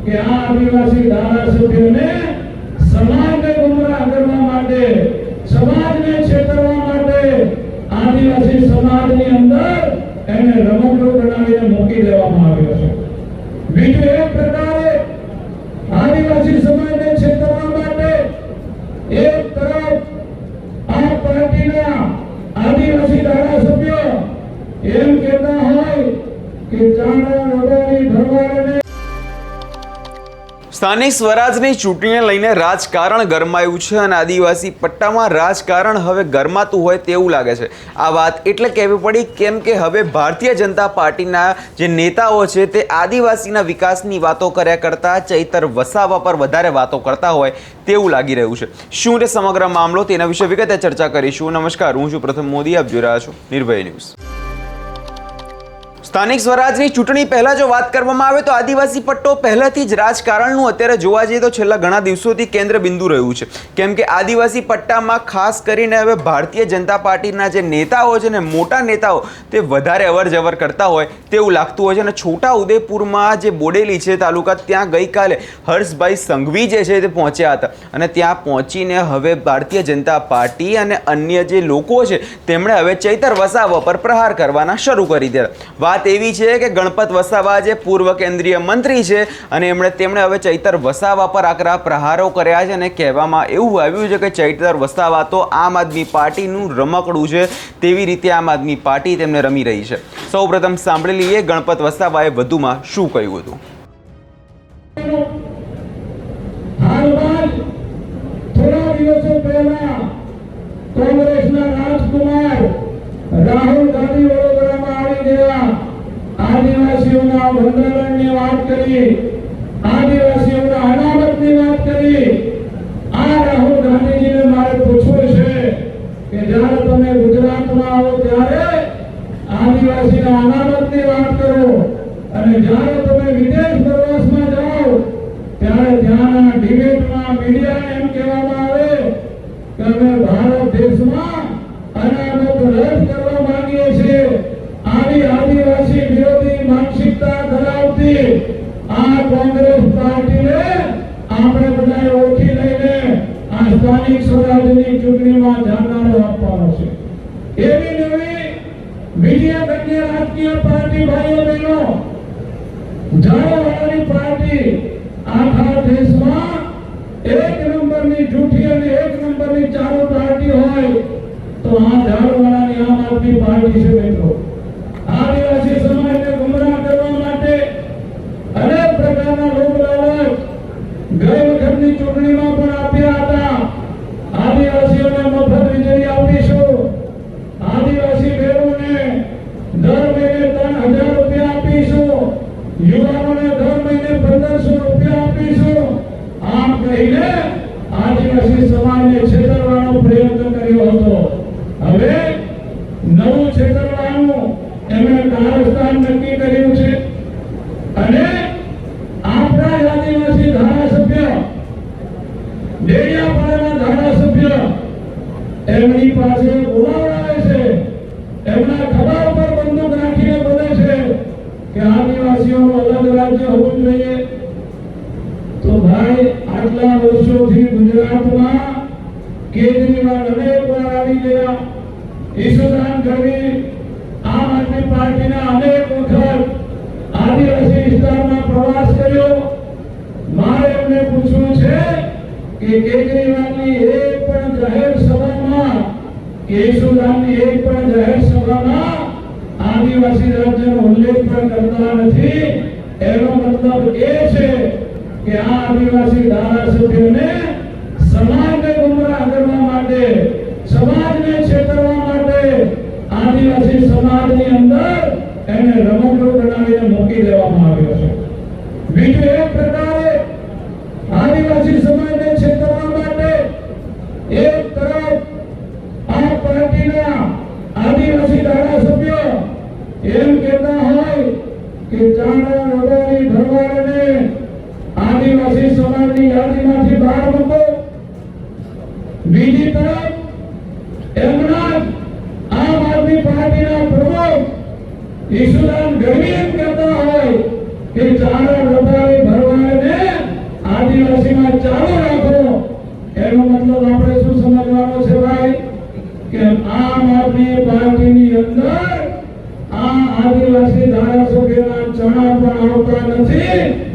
કે આ આદિવાસી ધારાસભ્યોને સમાજને ગુમરાહ કરવા માટે, સમાજને છેતરવા માટે આદિવાસી સમાજની અંદર એને રમકડું બનાવીને મૂકી દેવામાં આવ્યો છે। બીજું એક પ્રકારે આદિવાસી સમાજને છેતરવા માટે એક તરફ આ પાર્ટીના આદિવાસી ધારાસભ્યો એમ કહેતા હોય કે ચાણા રબારી ભરવાડને। સ્થાનિક સ્વરાજની ચૂંટણીને લઈને રાજકારણ ગરમાયું છે અને આદિવાસી પટ્ટામાં રાજકારણ હવે ગરમાતું હોય તેવું લાગે છે। આ વાત એટલે કહેવી પડી કેમ કે હવે ભારતીય જનતા પાર્ટીના જે નેતાઓ છે તે આદિવાસીના વિકાસની વાતો કર્યા કરતાં ચૈતર વસાવા પર વધારે વાતો કરતા હોય તેવું લાગી રહ્યું છે। શું તે સમગ્ર મામલો તેના વિશે વિગતે ચર્ચા કરીશું। નમસ્કાર, હું છું પ્રથમ મોદી, આપ જોઈ રહ્યા છો નિર્ભય ન્યૂઝ। સ્થાનિક સ્વરાજની ચૂંટણી પહેલા જો વાત કરવામાં આવે તો આદિવાસી પટ્ટો પહેલાથી જ રાજકારણનું અત્યારે જોવા જઈએ તો છેલ્લા ઘણા દિવસોથી કેન્દ્ર બિંદુ રહ્યું છે કેમ કે આદિવાસી પટ્ટામાં ખાસ કરીને હવે ભારતીય જનતા પાર્ટીના જે નેતાઓ છે ને મોટા નેતાઓ તે વધારે અવરજવર કરતા હોય તેવું લાગતું હોય છે। અને છોટા ઉદેપુરમાં જે બોડેલી છે તાલુકા, ત્યાં ગઈકાલે હર્ષભાઈ સંઘવી જે છે તે પહોંચ્યા હતા અને ત્યાં પહોંચીને હવે ભારતીય જનતા પાર્ટી અને અન્ય જે લોકો છે તેમણે હવે ચૈતર વસાવા પર પ્રહાર કરવાના શરૂ કરી દીધા। વાત એવી છે કે ગણપત વસાવા જે પૂર્વ કેન્દ્રીય મંત્રી છે અને તેમણે હવે ચૈતર વસાવા પર આકરા પ્રહારો કર્યા છે અને કહેવામાં એવું આવ્યું છે કે ચૈતર વસાવા તો આમ આદમી પાર્ટીનું રમકડું છે તેવી રીતે આમ આદમી પાર્ટી તેમને રમી રહી છે। સૌપ્રથમ સાંભળી લઈએ ગણપત વસાવાએ વધુમાં શું કહ્યું હતું। થોડા દિવસો પહેલા કોંગ્રેસના રાજકુમાર રાહુલ ગાંધી વડોદરામાં આવી ગયા, આદિવાસીઓના બંધારણની વાત કરી, આદિવાસીઓના અનામતની વાત કરી। આ રાહુલ ગાંધીજીને મારે પૂછવું છે કે જ્યારે તમે ગુજરાતમાં આવો ત્યારે આદિવાસીના અનામતની વાત કરો અને જ્યારે તમે વિદેશ પ્રવાસમાં જાઓ ત્યારે ત્યાંના ડિબેટમાં મીડિયાને એમ કહેવામાં આવે કે અમે ભારત દેશમાં અનામત રદ કરવા માંગીએ છીએ। આવી આદિવાસી વિરોધી માનસિકતા ધરાવતી આ કોંગ્રેસ પાર્ટીને આપણે બધાએ ઓળખી લઈને આ સ્થાનિક સ્વરાજની ચૂંટણીમાં જાણકારો આપવાનો છે। એવી નવી બીજી અન્ય રાજકીય પાર્ટી ભાઈઓ બહેનો ઝાડવાળાની પાર્ટી આખા દેશમાં એક નંબરની જૂઠી અને એક નંબરની ચાલુ પાર્ટી હોય તો આ ઝાડવાળાની આમ આદમી પાર્ટી છે। મિત્રો, આદિવાસી સમાજને ગુમરાહ કરવા માટે અનેક પ્રકારના લોક લાલચ ગઈ વખતની ચૂંટણીમાં પણ આપ્યા હતા। આદિવાસીઓને મફત વીજળી આપીશું, આદિવાસી બહેનોને દર મહિને 3000 રૂપિયા આપીશું, યુવાનોને દર મહિને 1500 રૂપિયા આપીશું, આમ કહીને આદિવાસી સમાજને છેતરવાનો પ્રયત્ન કર્યો હતો। હવે નવું છેતરવાનું એમણે કારસ્તાન નક્કી કર્યું છે અને આપણા આદિવાસી ધારાસભ્ય, ડેડિયાપાડાના ધારાસભ્ય એમની પાસે બોલાવડાવે છે, એમના ખભા ઉપર બંદૂક રાખીને બોલે છે કે આદિવાસીઓનું અલગ રાજ્ય હોવું જોઈએ। તો ભાઈ, આટલા વર્ષોથી ગુજરાતમાં કેજરીવાલ અનેક વાર આવી ગયા, ઈશુદાન ગઢવી આમ આદમી પાર્ટીના અનેક વખત આદિવાસી વિસ્તારમાં પ્રવાસ કર્યો। મારે એમને પૂછવું છે કે કેજરીવાલની એક પણ જાહેર સભામાં, ઈશુદાનની એક પણ જાહેર સભામાં આદિવાસી રાજ્યનો ઉલ્લેખ પણ કરતા નથી। એનો મતલબ એ છે કે આ આદિવાસી ધારાસભ્યોને સમાજને ગુમરાહ કરવા માટે, સમાજને છેતરવા માટે આદિવાસી સમાજની અંદર એને રમકડું બનાવીને મૂકી દેવામાં આવ્યો છે। બીજું એક પ્રકારે આદિવાસી સમાજને છેતરવા માટે એક તરફ આ પાર્ટીના આદિવાસી ધારાસભ્યો એમ કહેતા હોય કે ચાણા રબારી ભરવાડને આદિવાસી સમાજની યાદીમાંથી બહાર મૂકો, બીજી તરફ એમના આમ આદમી પાર્ટીના પ્રમુખ ઈશુદાન ગઢવી એમ કહેતા હોય કે ચાણા રબારી ભરવાડને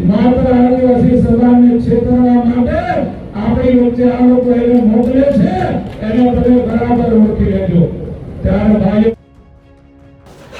માત્ર આદિવાસી સમાજને છેતરવા માટે આપણી વચ્ચે આ લોકો એને મોકલે છે, એને તમે બરાબર ઓળખી લેજો. ત્યારે ભાઈઓ,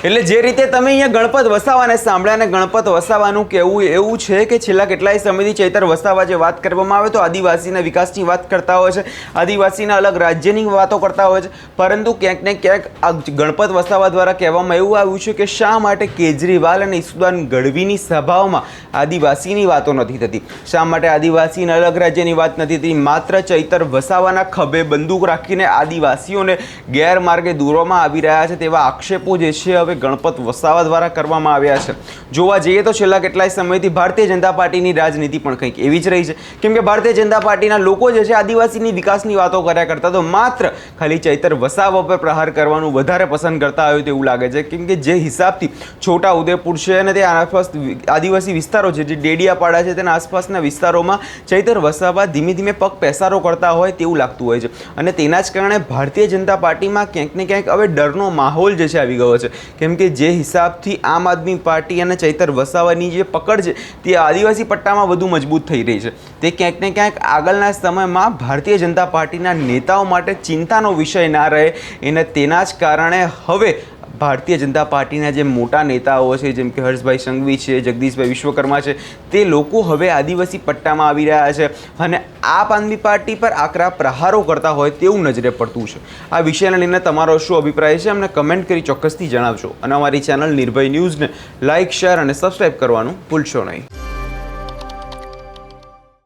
એટલે જે રીતે તમે અહીંયા ગણપત વસાવાને સાંભળ્યા અને ગણપત વસાવાનું કહેવું એવું છે કે છેલ્લા કેટલાય સમયથી ચૈતર વસાવા જે વાત કરવામાં આવે તો આદિવાસીના વિકાસની વાત કરતા હોય છે, આદિવાસીના અલગ રાજ્યની વાતો કરતા હોય છે, પરંતુ ક્યાંક ને ક્યાંક આ ગણપત વસાવા દ્વારા કહેવામાં એવું આવ્યું છે કે શા માટે કેજરીવાલ અને ઈસુદાન ગઢવીની સભાઓમાં આદિવાસીની વાતો નથી થતી, શા માટે આદિવાસીના અલગ રાજ્યની વાત નથી થતી, માત્ર ચૈતર વસાવાના ખભે બંદૂક રાખીને આદિવાસીઓને ગેરમાર્ગે દોરવામાં આવી રહ્યા છે તેવા આક્ષેપો જે છે હવે ગણપત વસાવા દ્વારા કરવામાં આવ્યા છે. જોવા જઈએ તો છેલ્લા કેટલાય સમયથી ભારતીય જનતા પાર્ટીની રાજનીતિ પણ કંઈક એવી જ રહી છે, કેમ કે ભારતીય જનતા પાર્ટીના લોકો જે છે આદિવાસીની વિકાસની વાતો કર્યા કરતા તો માત્ર ખાલી ચૈતર વસાવા પર પ્રહાર કરવાનું વધારે પસંદ કરતા હોય તેવું લાગે છે, કેમ કે જે હિસાબથી છોટા ઉદેપુર છે અને તે આસપાસ આદિવાસી વિસ્તારો છે, જે ડેડિયાપાડા છે તેના આસપાસના વિસ્તારોમાં ચૈતર વસાવા ધીમે ધીમે પગ પેસારો કરતા હોય તેવું લાગતું હોય છે, અને તેના જ કારણે ભારતીય જનતા પાર્ટીમાં ક્યાંક ને ક્યાંક હવે ડરનો માહોલ જે છે આવી ગયો છે, કેમ કે જે હિસાબથી આમ આદમી પાર્ટી અને ચૈતર વસાવાની જે પકડ છે તે આદિવાસી પટ્ટામાં વધુ મજબૂત થઈ રહી છે, તે ક્યાંક ને ક્યાંક આગળના સમયમાં ભારતીય જનતા પાર્ટીના નેતાઓ માટે ચિંતાનો વિષય ના રહે, અને તેના જ કારણે હવે ભારતીય જનતા પાર્ટીના જે મોટા નેતાઓ છે જેમ કે હર્ષભાઈ સંઘવી છે, જગદીશભાઈ વિશ્વકર્મા છે, તે લોકો હવે આદિવાસી પટ્ટામાં આવી રહ્યા છે અને આમ આદમી પાર્ટી પર આકરા પ્રહારો કરતા હોય તેવું નજરે પડતું છે. આ વિષયને લઈને તમારો શું અભિપ્રાય છે અમને કમેન્ટ કરી ચોક્કસથી જણાવજો, અને અમારી ચેનલ નિર્ભય ન્યૂઝને લાઇક, શેર અને સબસ્ક્રાઈબ કરવાનું ભૂલશો નહીં.